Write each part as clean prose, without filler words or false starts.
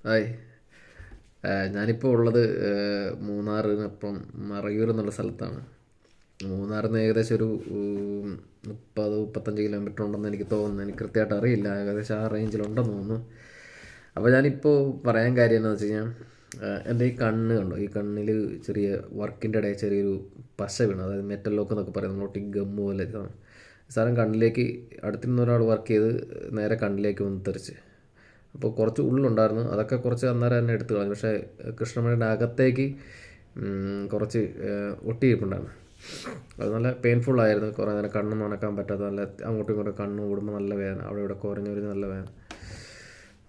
Hi. ഞാനിപ്പോൾ ഉള്ളത് മൂന്നാറിനപ്പം മറയൂർ എന്നുള്ള സ്ഥലത്താണ്. മൂന്നാറിൽ നിന്ന് ഏകദേശം ഒരു 30-35 കിലോമീറ്റർ ഉണ്ടെന്ന് എനിക്ക് തോന്നുന്നു. എനിക്ക് കൃത്യമായിട്ട് അറിയില്ല, ഏകദേശം ആ റേഞ്ചിലുണ്ടെന്ന് തോന്നുന്നു. അപ്പോൾ ഞാനിപ്പോൾ പറയാൻ കാര്യം എന്താണെന്ന് വെച്ച് കഴിഞ്ഞാൽ, എൻ്റെ ഈ കണ്ണ് കണ്ടോ, ഈ കണ്ണിൽ ചെറിയ വർക്കിൻ്റെ ഇടയിൽ ചെറിയൊരു പശ വീണു. അതായത് മെറ്റൽ ലോക്ക് എന്നൊക്കെ പറയുന്നത്, നമ്മളൊട്ടി ഗമ്മ് പോലെ ഇതാണ് സാധനം കണ്ണിലേക്ക്. അടുത്തിരുന്ന ഒരാൾ വർക്ക് ചെയ്ത് നേരെ കണ്ണിലേക്ക് വന്ന് തെറിച്ച്. അപ്പോൾ കുറച്ച് ഉള്ളുണ്ടായിരുന്നു, അതൊക്കെ കുറച്ച് അന്നേരം തന്നെ എടുത്തു കളഞ്ഞു. പക്ഷേ കൃഷ്ണമണിയുടെ അകത്തേക്ക് കുറച്ച് ഒട്ടിയിരിപ്പുണ്ടായിരുന്നു. അത് നല്ല പെയിൻഫുള്ളായിരുന്നു. കുറേ നേരം കണ്ണൊന്നും ഉണക്കാൻ പറ്റാത്ത, നല്ല അങ്ങോട്ടും ഇങ്ങോട്ടും കണ്ണ് ഓടുമ്പോൾ നല്ല വേദന, അവിടെ ഇവിടെ കുറഞ്ഞൊരു നല്ല വേദന.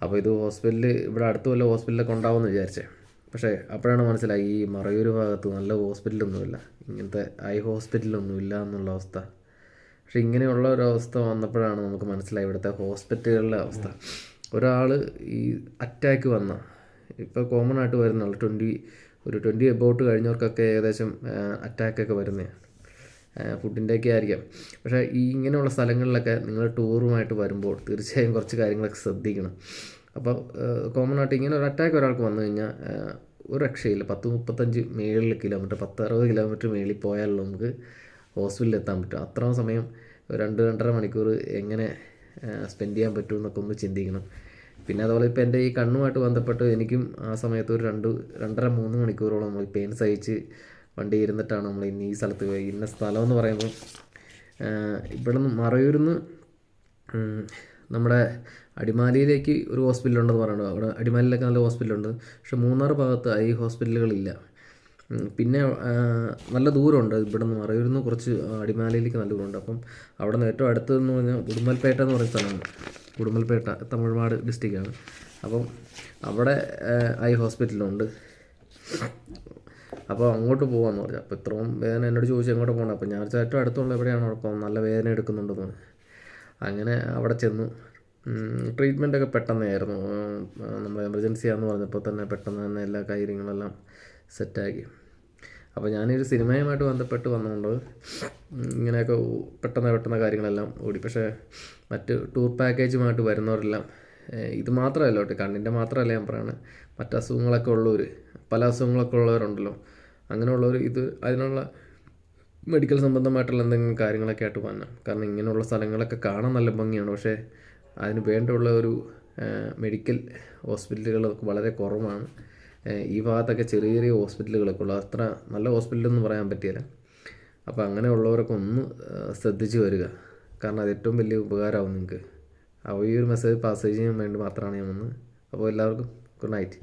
അപ്പോൾ ഇത് ഹോസ്പിറ്റലിൽ ഇവിടെ അടുത്ത് വല്ല ഹോസ്പിറ്റലിലൊക്കെ ഉണ്ടാവുമെന്ന് വിചാരിച്ചേ. പക്ഷേ അപ്പോഴാണ് മനസ്സിലായി ഈ മറയൂർ ഭാഗത്ത് നല്ല ഹോസ്പിറ്റലൊന്നുമില്ല, ഇങ്ങനത്തെ ഐ ഹോസ്പിറ്റലൊന്നുമില്ല എന്നുള്ള അവസ്ഥ. പക്ഷേ ഇങ്ങനെയുള്ള ഒരവസ്ഥ വന്നപ്പോഴാണ് നമുക്ക് മനസ്സിലായി ഇവിടുത്തെ ഹോസ്പിറ്റലുകളുടെ അവസ്ഥ. ഒരാൾ ഈ അറ്റാക്ക് വന്ന, ഇപ്പോൾ കോമൺ ആയിട്ട് വരുന്നുള്ളൂ, 20 എബോട്ട് കഴിഞ്ഞവർക്കൊക്കെ ഏകദേശം അറ്റാക്കൊക്കെ വരുന്നതാണ്. ഫുഡിൻ്റെയൊക്കെ ആയിരിക്കാം. പക്ഷേ ഈ ഇങ്ങനെയുള്ള സ്ഥലങ്ങളിലൊക്കെ നിങ്ങൾ ടൂറുമായിട്ട് വരുമ്പോൾ തീർച്ചയായും കുറച്ച് കാര്യങ്ങളൊക്കെ ശ്രദ്ധിക്കണം. അപ്പോൾ കോമൺ ആയിട്ട് ഇങ്ങനെ ഒരു അറ്റാക്ക് ഒരാൾക്ക് വന്നു കഴിഞ്ഞാൽ ഒരു രക്ഷയില്ല. 10-35 കിലോമീറ്റർ 10-60 കിലോമീറ്റർ മേളിൽ പോയാലുള്ള നമുക്ക് ഹോസ്പിറ്റലിൽ എത്താൻ പറ്റും. അത്രയും സമയം 2-2.5 മണിക്കൂർ എങ്ങനെ സ്പെൻഡ് ചെയ്യാൻ പറ്റും എന്നൊക്കെ ഒന്ന് ചിന്തിക്കണം. പിന്നെ അതുപോലെ ഇപ്പോൾ എൻ്റെ ഈ കണ്ണുമായിട്ട് ബന്ധപ്പെട്ട് എനിക്കും ആ സമയത്ത് ഒരു 2-2.5-3 മണിക്കൂറോളം നമ്മൾ പെയിൻ സഹിച്ച് വണ്ടി ഇരുന്നിട്ടാണ് നമ്മൾ ഇന്ന് ഈ സ്ഥലത്ത് പോയി. ഇന്ന സ്ഥലം എന്ന് പറയുമ്പോൾ ഇവിടെ നിന്ന് മറയൂരിൽ നിന്ന് നമ്മുടെ അടിമാലിയിലേക്ക് ഒരു ഹോസ്പിറ്റലുണ്ടെന്ന് പറയുന്നത്. അവിടെ അടിമാലിയിലൊക്കെ നല്ല ഹോസ്പിറ്റലുണ്ട്. പക്ഷേ മൂന്നാർ ഭാഗത്ത് ഈ ഹോസ്പിറ്റലുകളില്ല. പിന്നെ നല്ല ദൂരമുണ്ട് ഇവിടെ നിന്ന്, മറയൂരിൽ നിന്ന് കുറച്ച് അടിമാലിയിലേക്ക് നല്ല ദൂരമുണ്ട്. അപ്പം അവിടെ നിന്ന് ഏറ്റവും അടുത്തതെന്ന് പറഞ്ഞാൽ ഉടുമ്പൽപേട്ട എന്ന് പറയുന്ന സ്ഥലമാണ്. ഉടുമ്പൽപേട്ട തമിഴ്നാട് ഡിസ്ട്രിക്റ്റാണ്. അപ്പം അവിടെ ഐ ഹോസ്പിറ്റലുണ്ട്. അപ്പോൾ അങ്ങോട്ട് പോകാമെന്ന് പറഞ്ഞു. അപ്പോൾ ഇത്രയും വേദന എന്നോട് ചോദിച്ചു എങ്ങോട്ട് പോകണം. അപ്പോൾ ഞാൻ ഏറ്റവും അടുത്തുള്ള എവിടെയാണ് അവിടെ പോകുന്നത്, നല്ല വേദന എടുക്കുന്നുണ്ടെന്ന് പറഞ്ഞു. അങ്ങനെ അവിടെ ചെന്നു. ട്രീറ്റ്മെൻറ്റൊക്കെ പെട്ടെന്നായിരുന്നു. നമ്മൾ എമർജൻസി ആണെന്ന് പറഞ്ഞപ്പോൾ തന്നെ പെട്ടെന്ന് തന്നെ എല്ലാ കാര്യങ്ങളെല്ലാം സെറ്റാക്കി. അപ്പോൾ ഞാനൊരു സിനിമയുമായിട്ട് ബന്ധപ്പെട്ട് വന്നുകൊണ്ട് ഇങ്ങനെയൊക്കെ പെട്ടെന്ന് കാര്യങ്ങളെല്ലാം ഓടി. പക്ഷേ മറ്റ് ടൂർ പാക്കേജുമായിട്ട് വരുന്നവരെല്ലാം ഇത് മാത്രമല്ല കേട്ടോ, കണ്ണിൻ്റെ മാത്രമല്ല ഞാൻ പറയുന്നത്, മറ്റ് അസുഖങ്ങളൊക്കെ ഉള്ളവർ, പല അസുഖങ്ങളൊക്കെ ഉള്ളവരുണ്ടല്ലോ, അങ്ങനെയുള്ളവർ ഇത് അതിനുള്ള മെഡിക്കൽ സംബന്ധമായിട്ടുള്ള എന്തെങ്കിലും കാര്യങ്ങളൊക്കെ ആയിട്ട് വരണം. കാരണം ഇങ്ങനെയുള്ള സ്ഥലങ്ങളൊക്കെ കാണാൻ നല്ല ഭംഗിയാണ്, പക്ഷേ അതിന് വേണ്ടിയുള്ള ഒരു മെഡിക്കൽ ഹോസ്പിറ്റലുകളൊക്കെ വളരെ കുറവാണ്. ഈ ഭാഗത്തൊക്കെ ചെറിയ ചെറിയ ഹോസ്പിറ്റലുകളൊക്കെ ഉള്ളു, അത്ര നല്ല ഹോസ്പിറ്റലൊന്നും പറയാൻ പറ്റിയില്ല. അപ്പോൾ അങ്ങനെയുള്ളവരൊക്കെ ഒന്ന് ശ്രദ്ധിച്ച് വരിക, കാരണം അത് ഏറ്റവും വലിയ ഉപകാരമാവും നിങ്ങൾക്ക്. അപ്പോൾ ഈ ഒരു മെസ്സേജ് പാസ് ചെയ്യാൻ വേണ്ടി മാത്രമാണ് ഞാൻ വന്നത്. അപ്പോൾ എല്ലാവർക്കും ഗുഡ് നൈറ്റ്.